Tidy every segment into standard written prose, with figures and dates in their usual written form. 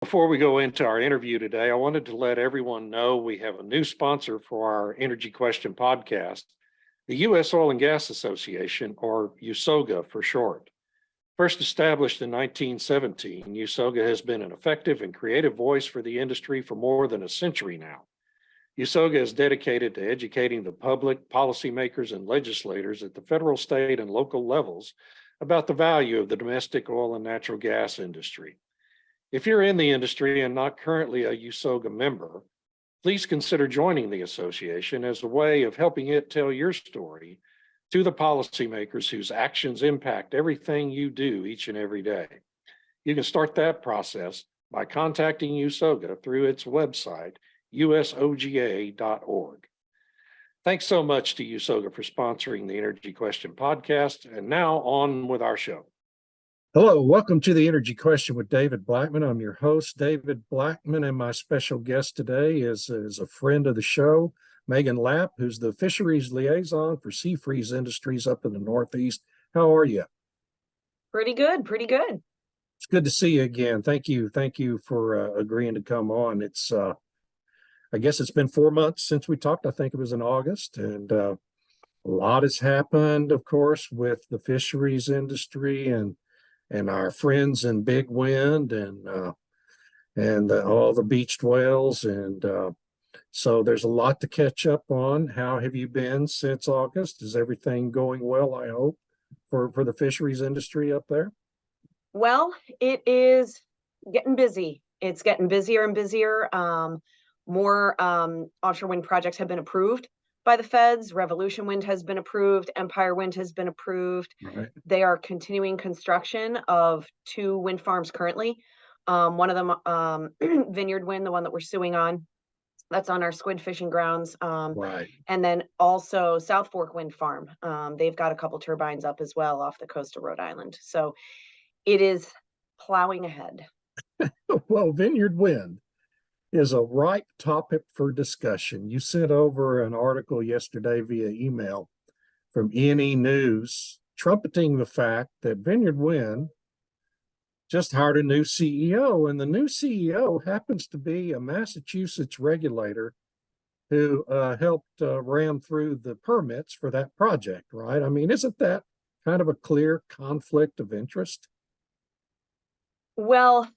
Before we go into our interview today, I wanted to let everyone know we have a new sponsor for our Energy Question podcast, the U.S. Oil and Gas Association, or USOGA for short. First established in 1917, USOGA has been an effective and creative voice for the industry for more than a century now. USOGA is dedicated to educating the public, policymakers, and legislators at the federal, state, and local levels about the value of the domestic oil and natural gas industry. If you're in the industry and not currently a USOGA member, please consider joining the association as a way of helping it tell your story to the policymakers whose actions impact everything you do each and every day. You can start that process by contacting USOGA through its website, usoga.org. Thanks so much to USOGA for sponsoring the Energy Question podcast. And now on with our show. Hello, welcome to the Energy Question with David Blackmon. I'm your host, David Blackmon, and my special guest today is a friend of the show, Meghan Lapp, who's the Fisheries Liaison for Seafreeze Industries up in the Northeast. How are you? Pretty good. It's good to see you again. Thank you for agreeing to come on. It's I guess it's been 4 months since we talked. I think it was in August, and a lot has happened, of course, with the fisheries industry and our friends in Big Wind and all the beached whales. And so there's a lot to catch up on. How have you been since August? Is everything going well, I hope, for the fisheries industry up there? Well, it is getting busy. It's getting busier and busier. More offshore wind projects have been approved by the feds. Revolution Wind has been approved. Empire Wind has been approved. Right. They are continuing construction of 2 wind farms currently. One of them, Vineyard Wind, the one that we're suing on, that's on our squid fishing grounds. Right. And then also South Fork Wind Farm. They've got a couple turbines up as well off the coast of Rhode Island. So it is plowing ahead. Well, Vineyard Wind is a ripe topic for discussion. You sent over an article yesterday via email from NE News trumpeting the fact that Vineyard Wind just hired a new CEO, and the new CEO happens to be a Massachusetts regulator who helped ram through the permits for that project, right? I mean, isn't that kind of a clear conflict of interest? Well,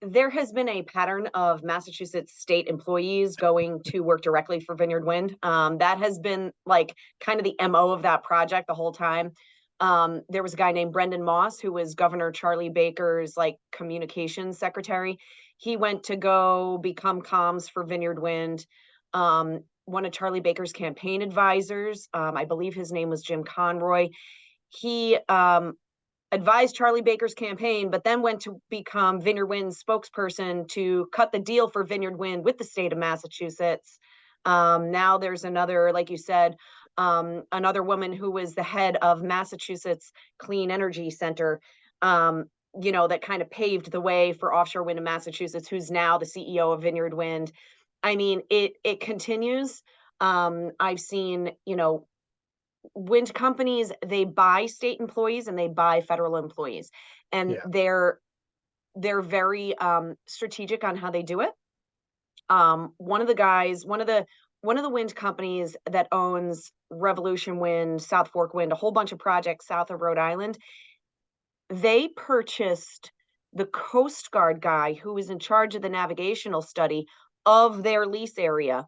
there has been a pattern of Massachusetts state employees going to work directly for Vineyard Wind. That has been like kind of the MO of that project the whole time. There was a guy named Brendan Moss, who was Governor Charlie Baker's communications secretary. He went to go become comms for Vineyard Wind. One of Charlie Baker's campaign advisors, I believe his name was Jim Conroy. He advised Charlie Baker's campaign, but then went to become Vineyard Wind's spokesperson to cut the deal for Vineyard Wind with the state of Massachusetts. Now there's another, like you said, another woman who was the head of Massachusetts Clean Energy Center, that kind of paved the way for offshore wind in Massachusetts, who's now the CEO of Vineyard Wind. I mean, it continues. I've seen, wind companies, they buy state employees and they buy federal employees, and they're very strategic on how they do it. One of the wind companies that owns Revolution Wind, South Fork Wind, a whole bunch of projects south of Rhode Island, they purchased the Coast Guard guy who was in charge of the navigational study of their lease area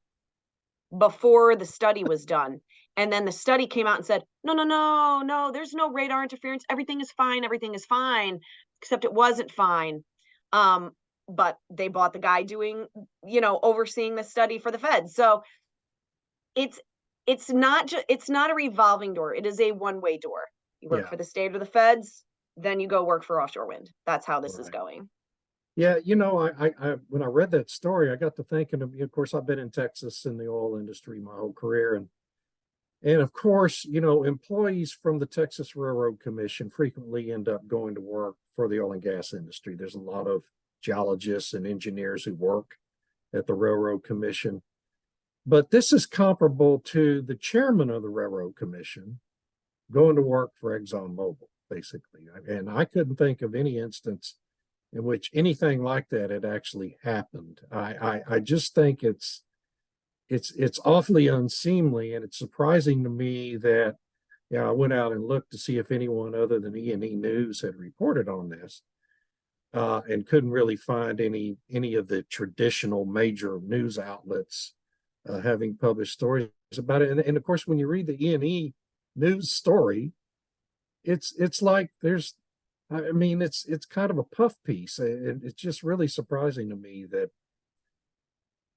before the study was done. And then the study came out and said, no, there's no radar interference. Everything is fine, except it wasn't fine. But they bought the guy doing, overseeing the study for the feds. So it's not a revolving door. It is a one-way door. You work for the state or the feds, then you go work for offshore wind. That's how this is going. Yeah, I when I read that story, I got to thinking of course, I've been in Texas in the oil industry my whole career, and of course, employees from the Texas Railroad Commission frequently end up going to work for the oil and gas industry. There's a lot of geologists and engineers who work at the Railroad Commission. But this is comparable to the chairman of the Railroad Commission going to work for ExxonMobil, basically. And I couldn't think of any instance in which anything like that had actually happened. I just think it's awfully unseemly, and it's surprising to me that, I went out and looked to see if anyone other than E&E News had reported on this, and couldn't really find any of the traditional major news outlets having published stories about it. And of course, when you read the E&E News story, it's like it's kind of a puff piece. And it's just really surprising to me that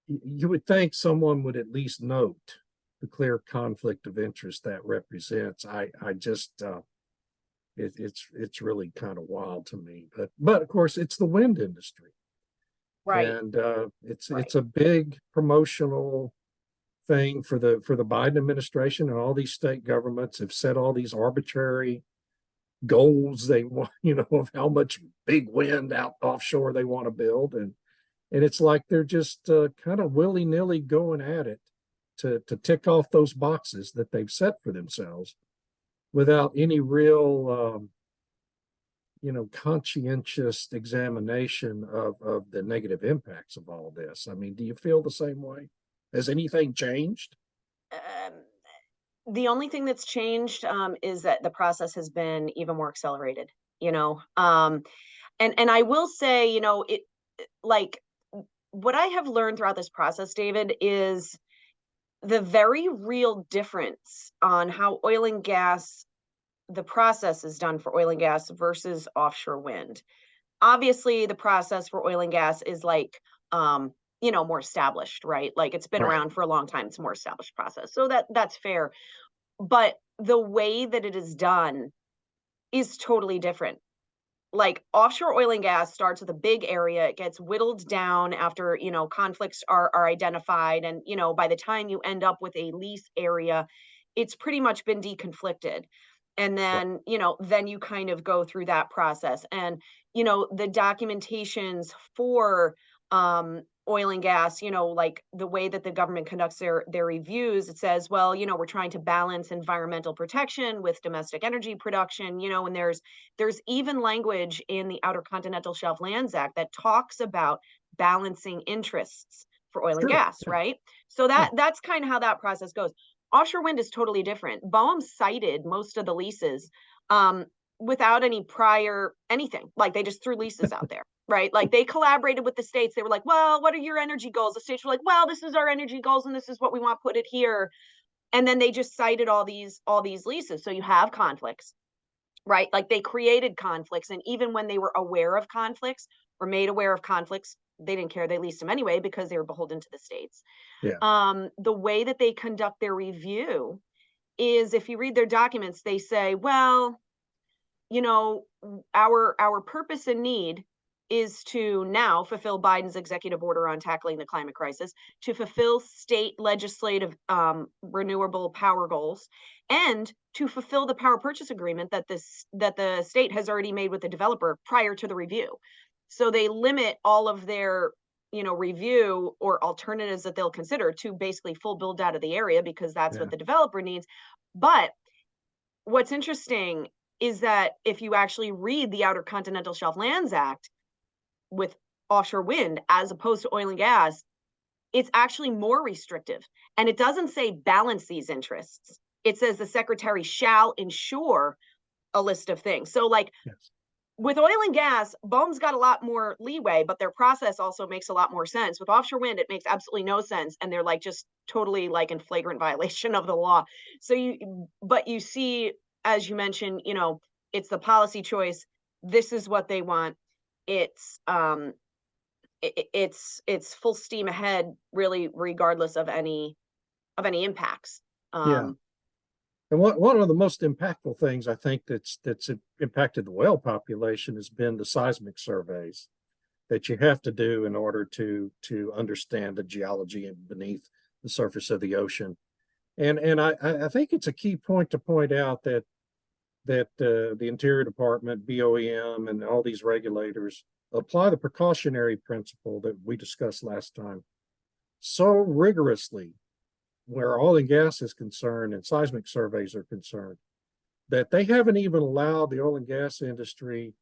you would think someone would at least note the clear conflict of interest that represents. It's really kind of wild to me. But of course, it's the wind industry, Right. and it's a big promotional thing for the Biden administration, and all these state governments have set all these arbitrary goals they want, of how much big wind out offshore they want to build, and it's like they're just kind of willy-nilly going at it to tick off those boxes that they've set for themselves without any real conscientious examination of the negative impacts of all this. I mean, do you feel the same way? Has anything changed? The only thing that's changed is that the process has been even more accelerated, and I will say, it like what I have learned throughout this process, David, is the very real difference on how oil and gas, the process is done for oil and gas versus offshore wind. Obviously, the process for oil and gas is more established, right? Like it's been Right. around for a long time. It's a more established process. So that's fair. But the way that it is done is totally different. Like offshore oil and gas starts with a big area. It gets whittled down after, conflicts are identified. And, by the time you end up with a lease area, it's pretty much been deconflicted. And then, then you kind of go through that process. And, the documentations for oil and gas, like the way that the government conducts their reviews, it says, well, we're trying to balance environmental protection with domestic energy production, and there's even language in the Outer Continental Shelf Lands Act that talks about balancing interests for oil and Sure. gas, Yeah. right? So Yeah. that's kind of how that process goes. Offshore wind is totally different. BOEM cited most of the leases without any prior anything. Like they just threw leases out there, right? Like they collaborated with the states. They were like, well, what are your energy goals? The states were like, well, this is our energy goals and this is what we want, put it here. And then they just cited all these leases. So you have conflicts, right? Like they created conflicts. And even when they were aware of conflicts or made aware of conflicts, they didn't care. They leased them anyway because they were beholden to the states. Yeah. The way that they conduct their review is, if you read their documents, they say, well, our purpose and need is to now fulfill Biden's executive order on tackling the climate crisis, to fulfill state legislative renewable power goals, and to fulfill the power purchase agreement that the state has already made with the developer prior to the review. So they limit all of their review or alternatives that they'll consider to basically full build out of the area because that's Yeah. what the developer needs. But what's interesting is that if you actually read the Outer Continental Shelf Lands Act with offshore wind as opposed to oil and gas, it's actually more restrictive. And it doesn't say balance these interests. It says the secretary shall ensure a list of things. So like Yes. with oil and gas, BOEM's got a lot more leeway, but their process also makes a lot more sense. With offshore wind, it makes absolutely no sense. And they're like just totally like in flagrant violation of the law. So you see, as you mentioned, it's the policy choice. This is what they want. It's it's full steam ahead, really, regardless of any impacts. Yeah. And one of the most impactful things I think that's impacted the whale population has been the seismic surveys that you have to do in order to understand the geology beneath the surface of the ocean. And I think it's a key point to point out that the Interior Department, BOEM, and all these regulators apply the precautionary principle that we discussed last time so rigorously where oil and gas is concerned and seismic surveys are concerned, that they haven't even allowed the oil and gas industry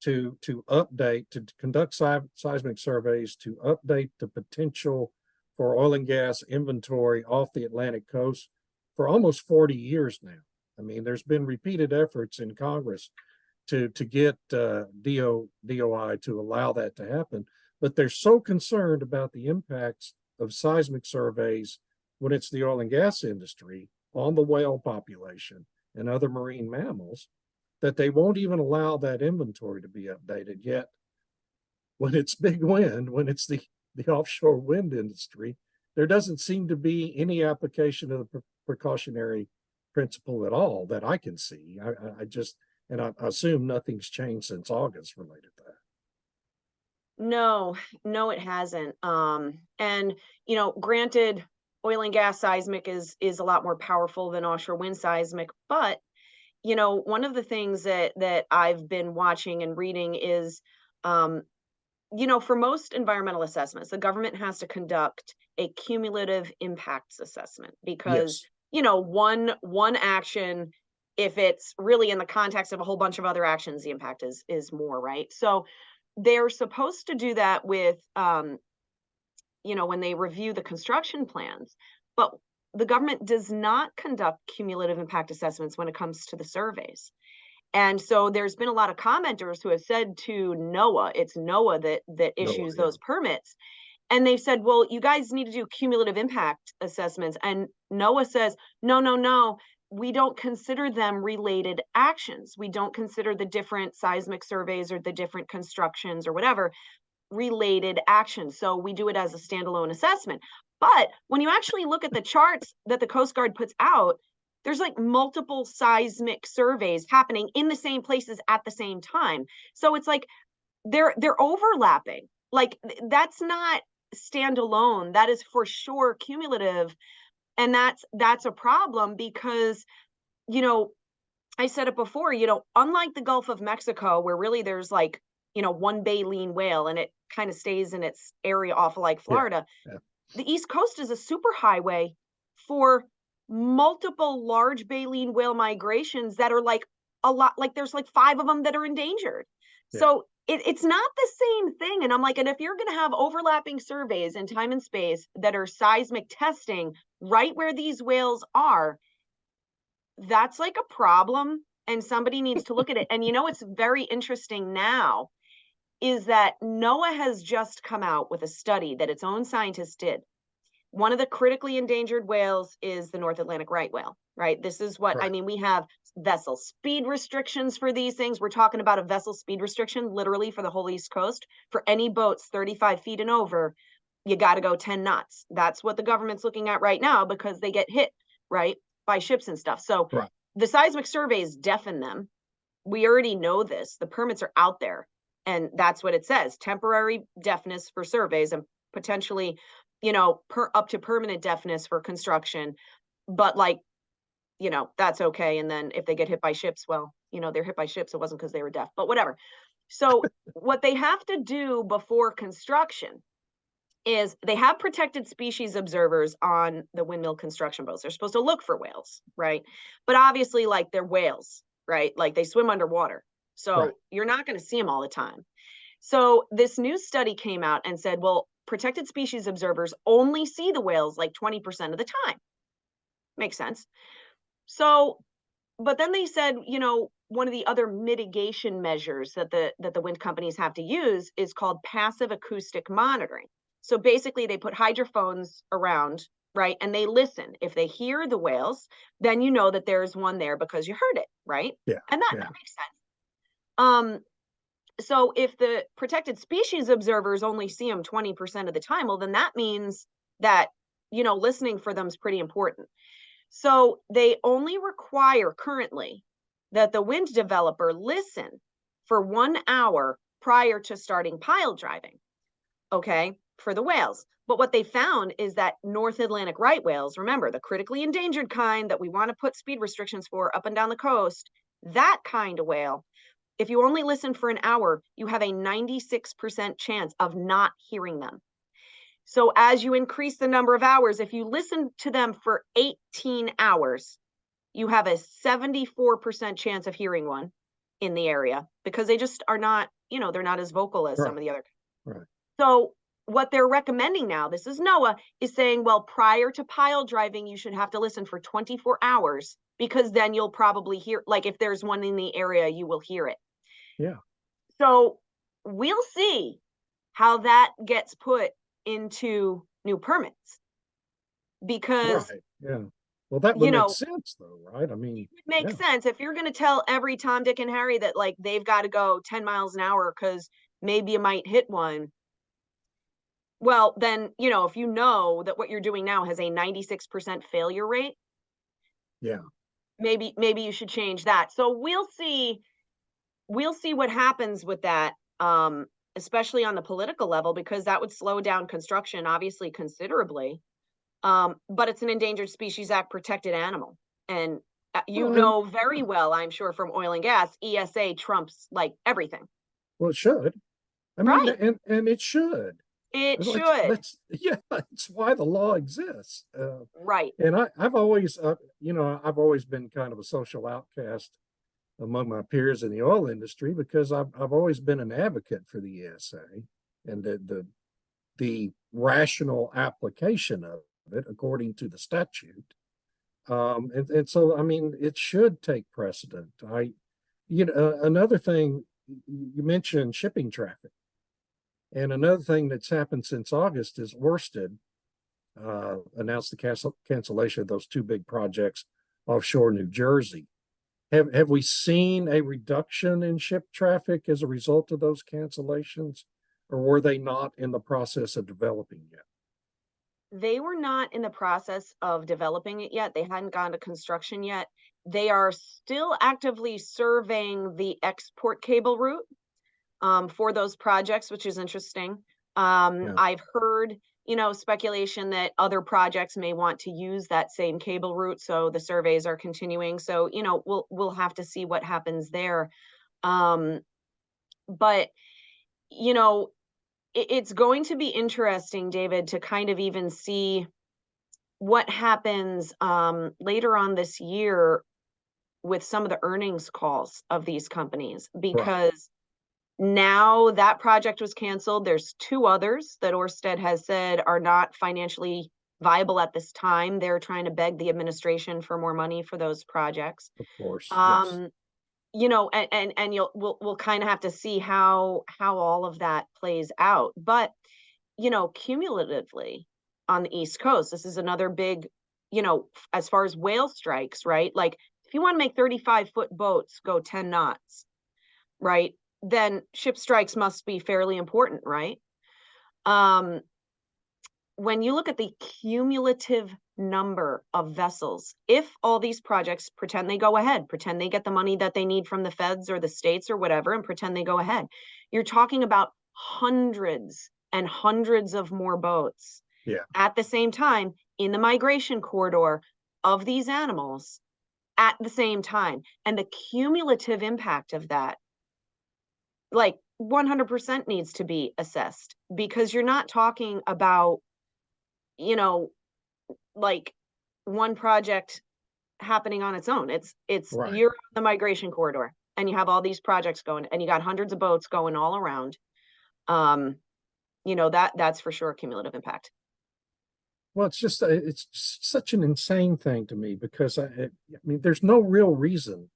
to update, to conduct seismic surveys, to update the potential for oil and gas inventory off the Atlantic coast for almost 40 years now. I mean, there's been repeated efforts in Congress to get DOI to allow that to happen, but they're so concerned about the impacts of seismic surveys when it's the oil and gas industry on the whale population and other marine mammals that they won't even allow that inventory to be updated. Yet when it's big wind, when it's the offshore wind industry, there doesn't seem to be any application of the precautionary principle at all that I can see. I assume nothing's changed since August related to that. No, it hasn't. And granted, oil and gas seismic is a lot more powerful than offshore wind seismic, but one of the things that I've been watching and reading is, for most environmental assessments, the government has to conduct a cumulative impacts assessment because, Yes. One action, if it's really in the context of a whole bunch of other actions, the impact is more, right? So they're supposed to do that with, when they review the construction plans, but the government does not conduct cumulative impact assessments when it comes to the surveys. And so there's been a lot of commenters who have said to NOAA, it's NOAA that issues those permits. And they've said, well, you guys need to do cumulative impact assessments. And NOAA says, no, we don't consider them related actions. We don't consider the different seismic surveys or the different constructions or whatever related actions. So we do it as a standalone assessment. But when you actually look at the charts that the Coast Guard puts out, there's like multiple seismic surveys happening in the same places at the same time. So it's like they're overlapping. Like that's not standalone. That is for sure cumulative. And that's a problem because, I said it before, unlike the Gulf of Mexico, where really there's like, one baleen whale and it kind of stays in its area off of like Florida. Yeah. The East Coast is a superhighway for multiple large baleen whale migrations that are like a lot, like there's like 5 of them that are endangered. Yeah. So it's not the same thing. And I'm like, and if you're going to have overlapping surveys in time and space that are seismic testing right where these whales are, that's like a problem. And somebody needs to look at it. And it's very interesting now is that NOAA has just come out with a study that its own scientists did. One of the critically endangered whales is the North Atlantic right whale, right? This is what, Right. I mean, we have vessel speed restrictions for these things. We're talking about a vessel speed restriction literally for the whole East Coast. For any boats 35 feet and over, you got to go 10 knots. That's what the government's looking at right now because they get hit, right, by ships and stuff. So Right. The seismic surveys deafen them. We already know this. The permits are out there. And that's what it says, temporary deafness for surveys and potentially, up to permanent deafness for construction. But that's okay. And then if they get hit by ships, well, they're hit by ships. It wasn't because they were deaf, but whatever. So what they have to do before construction is they have protected species observers on the windmill construction boats. They're supposed to look for whales, right? But obviously, like they're whales, right? Like they swim underwater. So Right. You're not going to see them all the time. So this new study came out and said, well, protected species observers only see the whales like 20% of the time. Makes sense. So, but then they said, one of the other mitigation measures that the wind companies have to use is called passive acoustic monitoring. So basically they put hydrophones around, right? And they listen. If they hear the whales, then you know that there's one there because you heard it, right? Yeah. And that makes sense. So if the protected species observers only see them 20% of the time, well, then that means that, listening for them is pretty important. So they only require currently that the wind developer listen for 1 hour prior to starting pile driving, okay, for the whales. But what they found is that North Atlantic right whales, remember, the critically endangered kind that we want to put speed restrictions for up and down the coast, that kind of whale, if you only listen for an hour, you have a 96% chance of not hearing them. So as you increase the number of hours, if you listen to them for 18 hours, you have a 74% chance of hearing one. in the area because they just are not, they're not as vocal as some Right. of the other. Right. So what they're recommending now, this is NOAA, is saying, well, prior to pile driving, you should have to listen for 24 hours because then you'll probably hear, like if there's one in the area, you will hear it. Yeah. So we'll see how that gets put into new permits because, Right. Yeah. Well, that would you make know, sense though, right? I it mean, would make yeah. sense if you're going to tell every Tom, Dick, and Harry that like they've got to go 10 miles an hour because maybe you might hit one. Well, then, if you know that what you're doing now has a 96% failure rate, Yeah. maybe you should change that. So we'll see what happens with that, especially on the political level, because that would slow down construction obviously considerably. But it's an Endangered Species Act protected animal. And Well, and very well, I'm sure from oil and gas, ESA trumps like everything. well, it should. I mean, Right. and it should. It Let's should. yeah, it's why the law exists. Right. And I've always, I've always been kind of a social outcast among my peers in the oil industry because I've always been an advocate for the ESA and the rational application of it according to the statute. And so, I mean, it should take precedent. Another thing you mentioned shipping traffic. And another thing that's happened since August is Worsted announced the cancellation of those two big projects offshore New Jersey. Have we seen a reduction in ship traffic as a result of those cancellations, or were they not in the process of developing yet? They were not in the process of developing it yet. They hadn't gone to construction yet. They are still actively surveying the export cable route for those projects, which is interesting. Yeah, I've heard, speculation that other projects may want to use that same cable route, so the surveys are continuing. So, we'll have to see what happens there. Um, but you know, it's going to be interesting, David, to kind of even see what happens later on this year with some of the earnings calls of these companies right, because now that project was canceled. There's two others that Ørsted has said are not financially viable at this time. They're trying to beg the administration for more money for those projects. of course, yes, Um, and we'll kind of have to see how all of that plays out. But, cumulatively on the East Coast, this is another big, as far as whale strikes, right? Like if you want to make 35-foot boats go 10 knots, right? Then ship strikes must be fairly important, right? Um, when you look at the cumulative number of vessels, if all these projects pretend they go ahead, pretend they get the money that they need from the feds or the states or whatever, and pretend they go ahead, you're talking about hundreds and hundreds of more boats yeah, at the same time in the migration corridor of these animals at the same time. And the cumulative impact of that, like 100% needs to be assessed because you're not talking about, you know, like one project happening on its own. It's right. you're on the migration corridor and you have all these projects going and you got hundreds of boats going all around. Um, that's for sure cumulative impact. Well, it's such an insane thing to me because I mean, there's no real reason,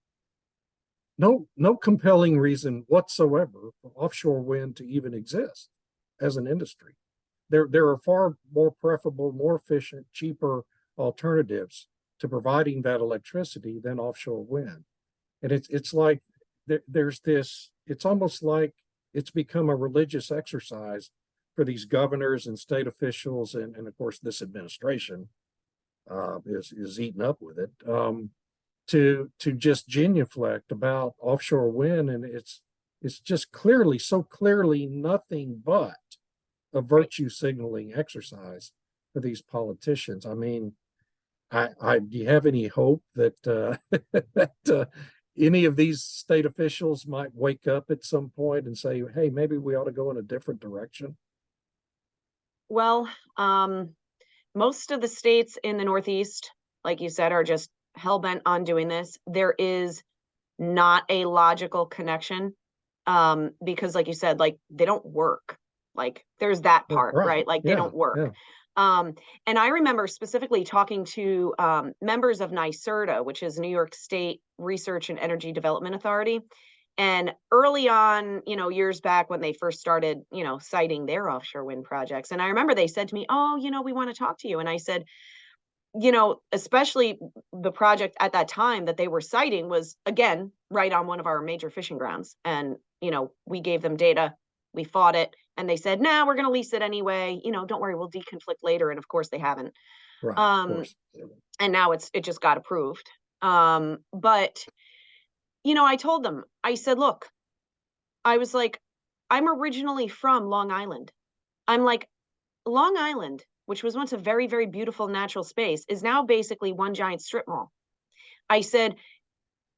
no compelling reason whatsoever for offshore wind to even exist as an industry. There are far more preferable, more efficient, cheaper alternatives to providing that electricity than offshore wind. And it's like there's this, it's almost like it's become a religious exercise for these governors and state officials, and of course this administration is eaten up with it, to just genuflect about offshore wind, and it's just clearly, so clearly nothing but a Right. virtue signaling exercise for these politicians. I mean, do you have any hope that that any of these state officials might wake up at some point and say, "Hey, maybe we ought to go in a different direction"? Well, most of the states in the Northeast, like you said, are just hell bent on doing this. There is not a logical connection. Because like you said, like they don't work. Like there's that part, Right. right? Like they Yeah. don't work. Yeah. And I remember specifically talking to members of NYSERDA, which is New York State Research and Energy Development Authority. And early on, years back when they first started, citing their offshore wind projects. And I remember they said to me, oh, we want to talk to you. And I said, especially the project at that time that they were citing was, again, right on one of our major fishing grounds. And, we gave them data, we fought it, and they said, nah, we're going to lease it anyway. Don't worry, we'll deconflict later. And of course they haven't. Right. Of Um, course. Yeah. and now it just got approved. But, I told them, I said, look, I was like, I'm originally from Long Island. I'm like, Long Island, which was once a very, very beautiful natural space, is now basically one giant strip mall. I said,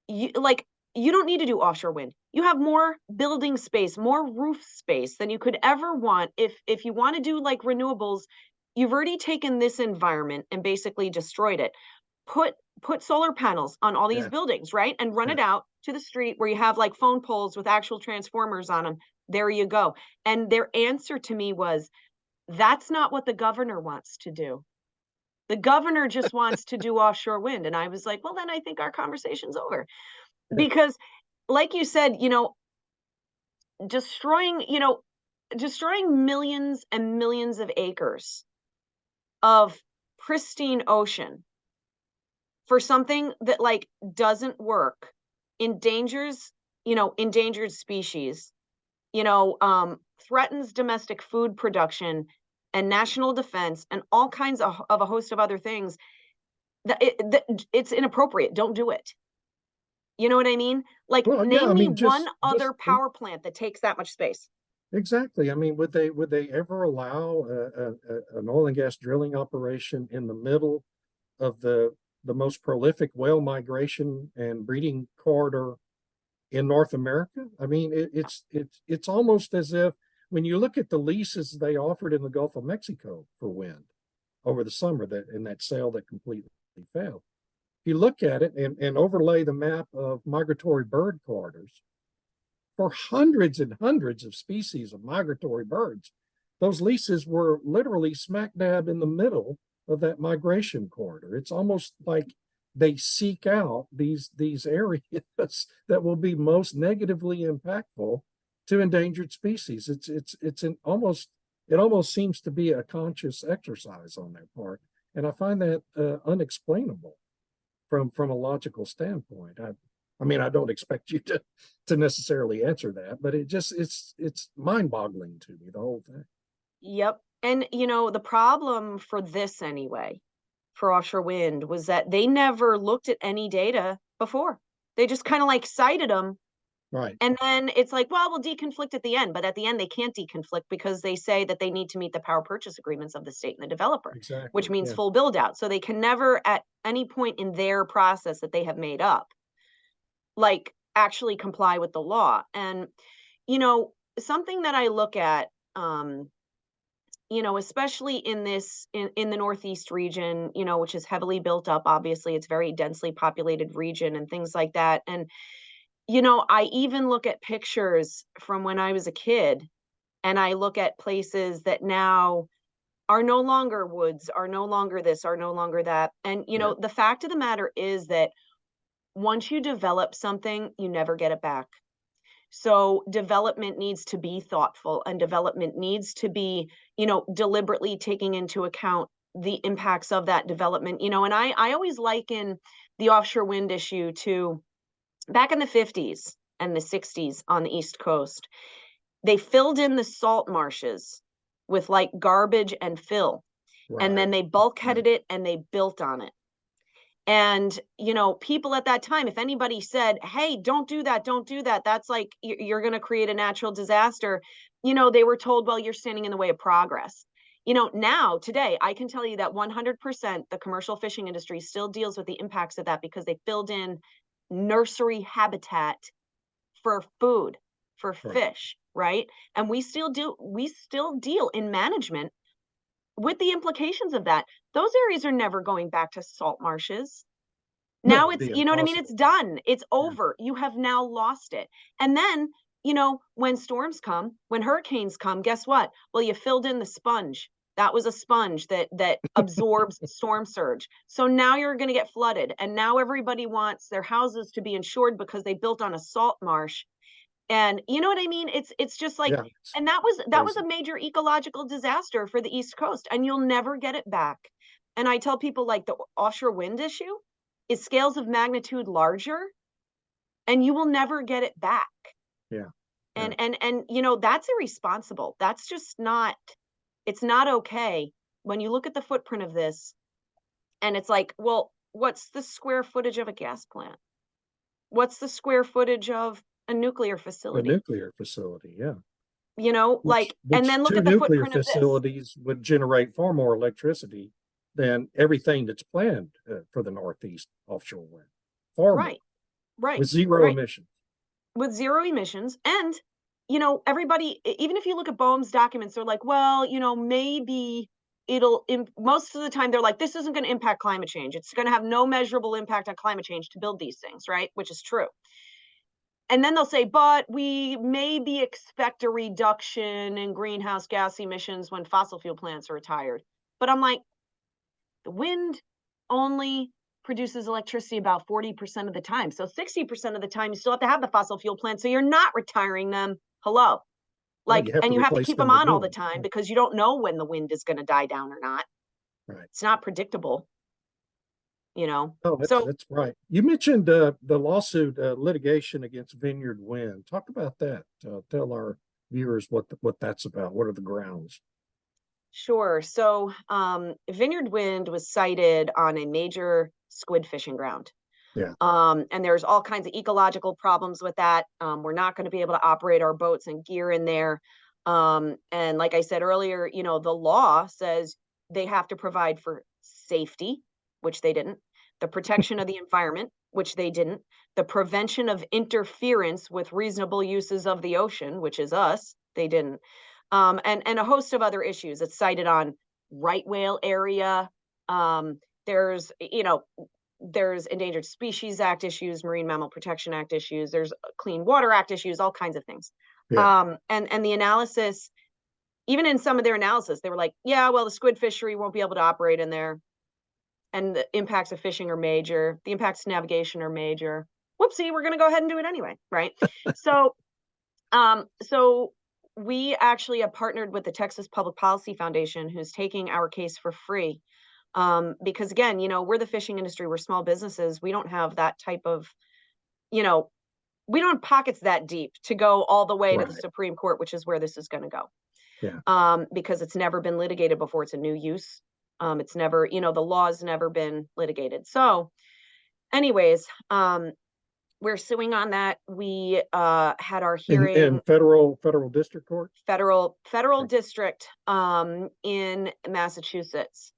you don't need to do offshore wind. You have more building space, more roof space than you could ever want. If you want to do like renewables, you've already taken this environment and basically destroyed it. Put solar panels on all these Yeah. buildings, right? And run Yeah. it out to the street where you have like phone poles with actual transformers on them. There you go. And their answer to me was, that's not what the governor wants to do. The governor just wants to do offshore wind. And I was like, well, then I think our conversation's over. Because like you said, destroying, destroying millions and millions of acres of pristine ocean for something that like doesn't work, endangers, endangered species, threatens domestic food production and national defense and all kinds of a host of other things, it's inappropriate. Don't do it. You know what I mean? Like, Well, yeah. I name me mean, one just other power plant that takes that much space. exactly. I mean, would they ever allow an oil and gas drilling operation in the middle of the most prolific whale migration and breeding corridor in North America? I mean, it's almost as if when you look at the leases they offered in the Gulf of Mexico for wind over the summer, that in that sale that completely failed. If you look at it and overlay the map of migratory bird corridors for hundreds and hundreds of species of migratory birds, those leases were literally smack dab in the middle of that migration corridor. It's almost like they seek out these areas that will be most negatively impactful to endangered species. It's an almost, it almost seems to be a conscious exercise on their part, and I find that unexplainable from a logical standpoint. I mean, I don't expect you to necessarily answer that, but it's mind-boggling to me, the whole thing. Yep. And the problem for this anyway, for offshore wind, was that they never looked at any data before. They just kind of like cited them. Right. And then it's like, well, we'll deconflict at the end. But at the end, they can't deconflict because they say that they need to meet the power purchase agreements of the state and the developer, which Exactly. means Yeah. full build out. So they can never at any point in their process that they have made up, like actually comply with the law. And, something that I look at, especially in in the Northeast region, which is heavily built up, obviously, it's very densely populated region and things like that. And, I even look at pictures from when I was a kid, and I look at places that now are no longer woods, are no longer this, are no longer that. And, Right. the fact of the matter is that once you develop something, you never get it back. So development needs to be thoughtful, and development needs to be, deliberately taking into account the impacts of that development. And I always liken the offshore wind issue to back in the 50s and the 60s on the East Coast. They filled in the salt marshes with like garbage and fill, and then Right. they bulkheaded it and they built on it. And, people at that time, if anybody said, hey, don't do that, don't do that, that's like you're going to create a natural disaster, they were told, well, you're standing in the way of progress. Now, today, I can tell you that 100% the commercial fishing industry still deals with the impacts of that because they filled in nursery habitat for food, for Right. fish, right? And we still deal in management with the implications of that. Those areas are never going back to salt marshes. Now it'd it's, be you know what I mean? It's impossible. done. It's over. You have now lost it. And then, when storms come, when hurricanes come, guess what? Well, you filled in the sponge. That was a sponge that absorbs storm surge. So now you're going to get flooded. And now everybody wants their houses to be insured because they built on a salt marsh. And you know what I mean? It's just like, Yeah, it's and that was crazy. a major ecological disaster for the East Coast, and you'll never get it back. And I tell people, like, the offshore wind issue is scales of magnitude larger, and you will never get it back. Yeah, yeah. And that's irresponsible. That's just not, it's not okay when you look at the footprint of this. And it's like, well, what's the square footage of a gas plant? What's the square footage of a nuclear A facility? nuclear facility, yeah. Like, and Which then look two at the nuclear footprint of this. facilities would generate far more electricity than everything that's planned for the Northeast offshore wind. Far more, Right, right, with zero right. emissions. With zero emissions. And, everybody, even if you look at BOEM's documents, they're like, well, maybe most of the time they're like, this isn't going to impact climate change. It's going to have no measurable impact on climate change to build these things, right? Which is true. And then they'll say, but we maybe expect a reduction in greenhouse gas emissions when fossil fuel plants are retired. But I'm like, the wind only produces electricity about 40% of the time. So 60% of the time, you still have to have the fossil fuel plant. So you're not retiring them. Hello. Well, you have And to you have to replace keep them them with on new all the ones. time Yeah, because you don't know when the wind is going to die down or not. right. It's not predictable, you know? Oh, So that's right. You mentioned the lawsuit litigation against Vineyard Wind. Talk about that. Tell our viewers what that's about. What are the grounds? sure. So Vineyard Wind was sited on a major squid fishing ground. Yeah. And there's all kinds of ecological problems with that. We're not going to be able to operate our boats and gear in there. And like I said earlier, the law says they have to provide for safety, which they didn't, the protection of the environment, which they didn't, the prevention of interference with reasonable uses of the ocean, which is us, they didn't, and a host of other issues. It's cited on right whale area. There's, there's Endangered Species Act issues, Marine Mammal Protection Act issues, there's Clean Water Act issues, all kinds of things. Yeah. And the analysis, even in some of their analysis, they were like, yeah, well, the squid fishery won't be able to operate in there. And the impacts of fishing are major. The impacts to navigation are major. Whoopsie, we're going to go ahead and do it anyway, right? So we actually have partnered with the Texas Public Policy Foundation, who's taking our case for free. Because again, we're the fishing industry, we're small businesses. We don't have that type of, you know, we don't have pockets that deep to go all the way to the Right. Supreme Court, which is where this is going to go. Yeah. Because it's never been litigated before. It's a new use. It's never, the law's never been litigated. So anyways, we're suing on that. We had our In hearing federal district court. federal Okay. district in Massachusetts.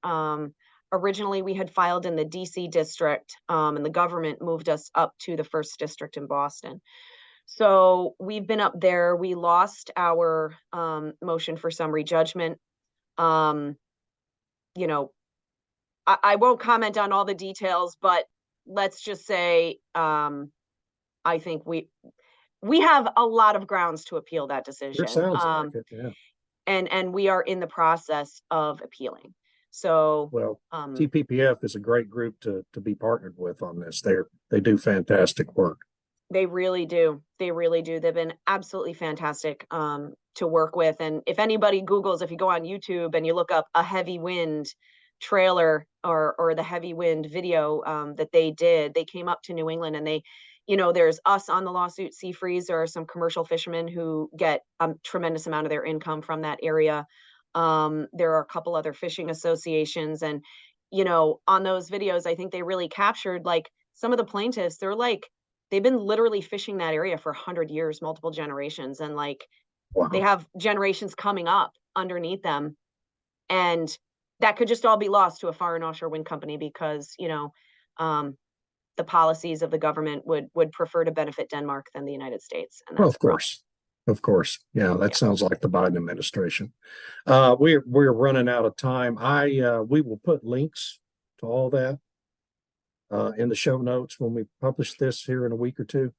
Originally we had filed in the DC district, and the government moved us up to the first district in Boston. So we've been up there. We lost our motion for summary judgment. Um, you know, I won't comment on all the details, but let's just say I think we have a lot of grounds to appeal that Sure decision. sounds like it. Yeah. And we are in the process of appealing. So Well, TPPF is a great group to be partnered with on this. They do fantastic work. they really do. They really do. They've been absolutely fantastic to work with. And if anybody Googles, if you go on YouTube and you look up a heavy wind trailer or the heavy wind video that they did, they came up to New England and they, there's us on the lawsuit, Seafreeze. There are some commercial fishermen who get a tremendous amount of their income from that area. There are a couple other fishing associations. And, on those videos, I think they really captured like some of the plaintiffs. They're like, they've been literally fishing that area for 100 years, multiple generations. And like, they Wow. have generations coming up underneath them. And that could just all be lost to a foreign offshore wind company because, the policies of the government would prefer to benefit Denmark than the United States. And Well, that's of the problem. course. Of course. Yeah, that Yeah. sounds like the Biden administration. We're running out of time. We will put links to all that in the show notes when we publish this here in a week or two.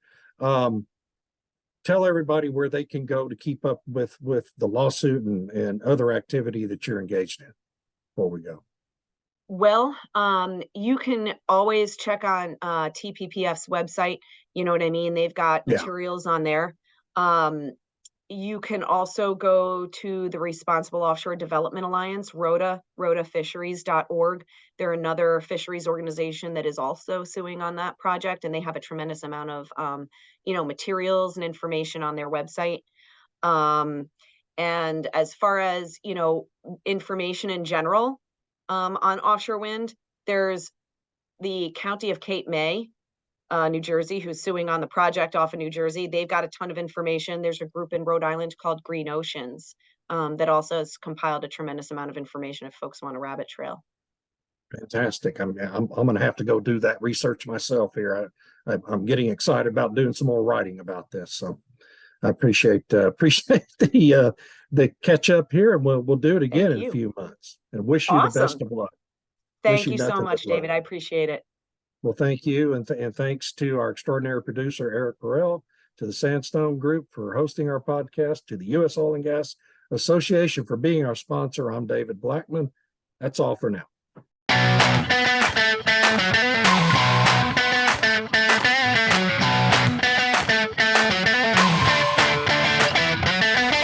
Tell everybody where they can go to keep up with the lawsuit and other activity that you're engaged in before we go. Well, you can always check on TPPF's website. You know what I mean? They've got Yeah. materials on there. You can also go to the Responsible Offshore Development Alliance, rotafisheries.org. They're another fisheries organization that is also suing on that project, and they have a tremendous amount of materials and information on their website. And as far as information in general on offshore wind, there's the County of Cape May, New Jersey, who's suing on the project off of New Jersey. They've got a ton of information. There's a group in Rhode Island called Green Oceans that also has compiled a tremendous amount of information if folks want a rabbit trail. Fantastic. I'm going to have to go do that research myself here. I'm getting excited about doing some more writing about this. So I appreciate the catch up here, and we'll do it again in a few months. And wish you the best of luck. Thank you so much, David. I appreciate it. Well, thank you. And thanks to our extraordinary producer, Eric Burrell, to the Sandstone Group for hosting our podcast, to the U.S. Oil and Gas Association for being our sponsor. I'm David Blackmon. That's all for now.